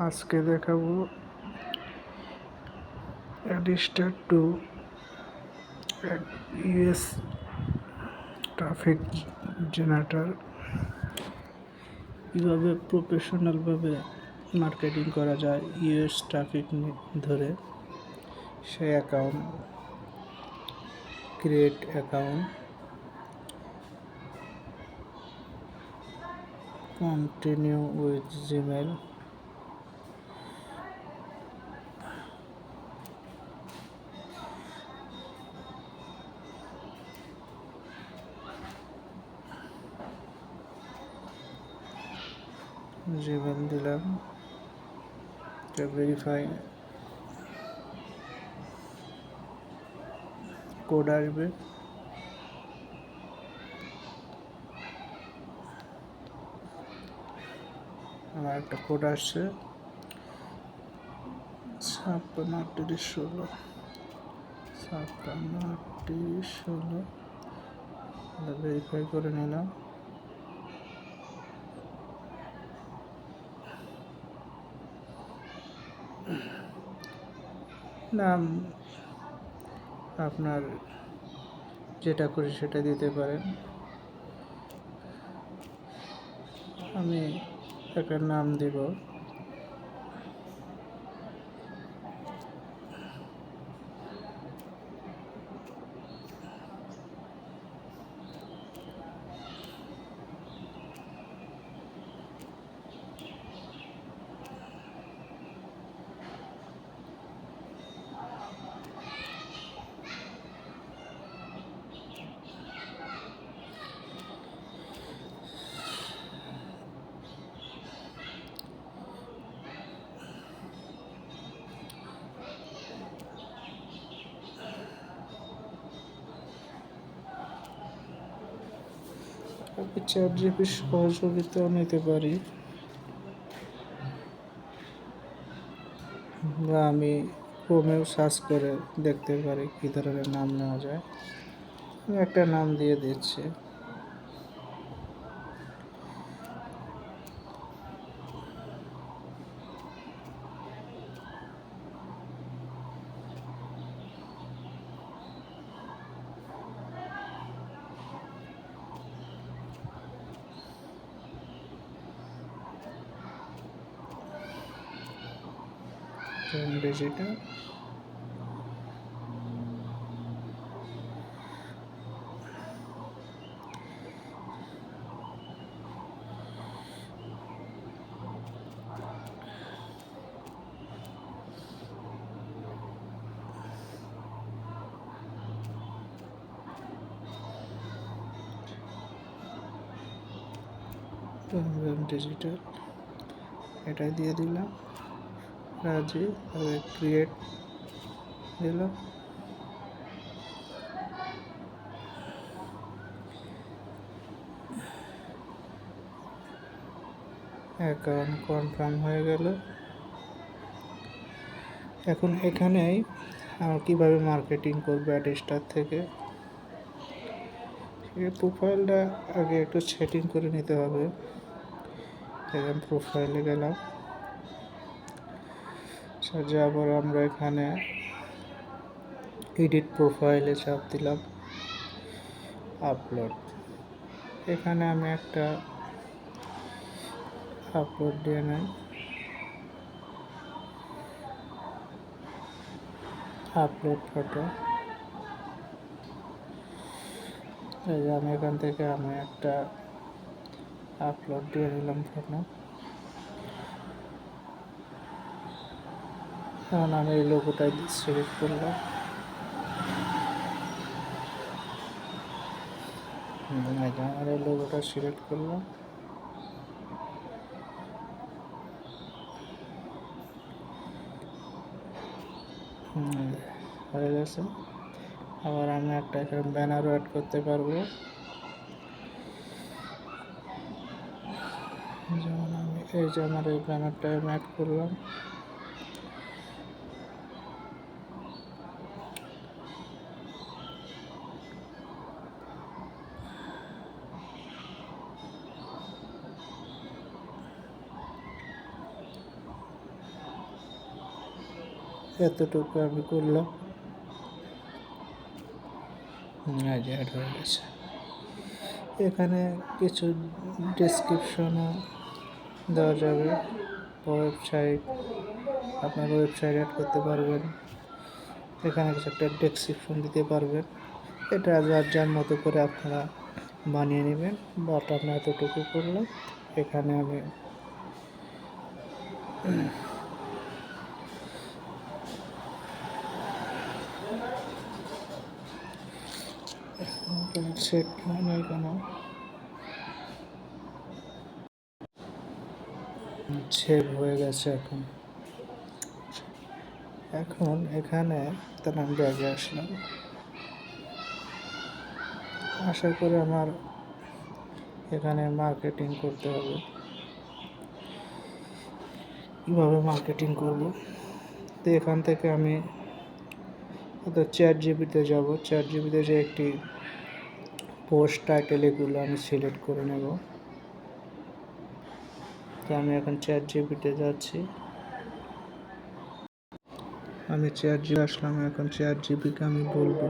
আজকে দেখাবো অ্যাডিস্টার two US traffic generator কীভাবে প্রফেশনালভাবে মার্কেটিং করা যায় ইউএস ট্রাফিক ধরে। সেই account create account continue with Gmail দিলাম, ভেরিফাই কোড আসবে। আমার একটা কোড আসছে 563816 ভেরিফাই করে নিলাম। নাম আপনার যেটা করে সেটা দিতে পারেন। আমি একটা নাম দিব, চ্যাটজিপিটির সহযোগিতাও নিতে পারি, বা আমি ক্রোমেও সার্চ করে দেখতে পারি কী ধরনের নাম নেওয়া যায়। আমি একটা নাম দিয়ে দিচ্ছি। ডিজিটাল ডিজিটাল এটা দিয়ে দিলাম, রাজি ক্রিয়েট দিলাম। অ্যাকাউন্ট কনফার্ম হয়ে গেল। এখন এখানেই কীভাবে মার্কেটিং করবে অ্যাডিস্টার থেকে, প্রোফাইলটা আগে একটু সেটিং করে নিতে হবে। এখন প্রোফাইলে গেলাম, যাবার আমরা এখানে এডিট প্রোফাইলে চাপ দিলাম, আপলোড। এখানে আমি একটা আপলোড দিয়ে নেই, আপলোড ফটো। এই যে আমি এখান থেকে একটা আপলোড দিয়ে নিলাম ফটো। এখন আমি এই লোগোটা সিলেক্ট করলাম, আমার এই লোগোটা সিলেক্ট করলাম। হয়ে গেছে। আবার আমি একটা এখানে ব্যানারও অ্যাড করতে পারবো, যেমন আমি এই যে আমার এই ব্যানারটা আমি অ্যাড করলাম। এতটুকু আমি করলাম। এই যে অ্যাড হয়ে গেছে। এখানে কিছু ডেসক্রিপশনও দেওয়া যাবে। ওয়েবসাইট, আপনার ওয়েবসাইট অ্যাড করতে পারবেন। এখানে কিছু একটা ডেসক্রিপশন দিতে পারবেন। এটা যার যার মতো করে আপনারা বানিয়ে নেবেন। বাট আমরা এতটুকু করলাম। এখানে আমি সেট হয় না কেন, সেভ হয়ে গেছে। এখন এখানে তার আমি ব্যাগে আসলাম। আশা করি আমার এখানে মার্কেটিং করতে হবে। কীভাবে মার্কেটিং করব? তো এখান থেকে আমি চ্যাট জিপিতে যাব। চ্যাট জিপিতে যে একটি পোস্ট টাইটেল এগুলো আমি সিলেক্ট করে নেব। তো আমি এখন চ্যাট জিপিতে যাচ্ছি। আমি চ্যাট জিপি আসলাম। এখন চ্যাট জিপিকে আমি বলবো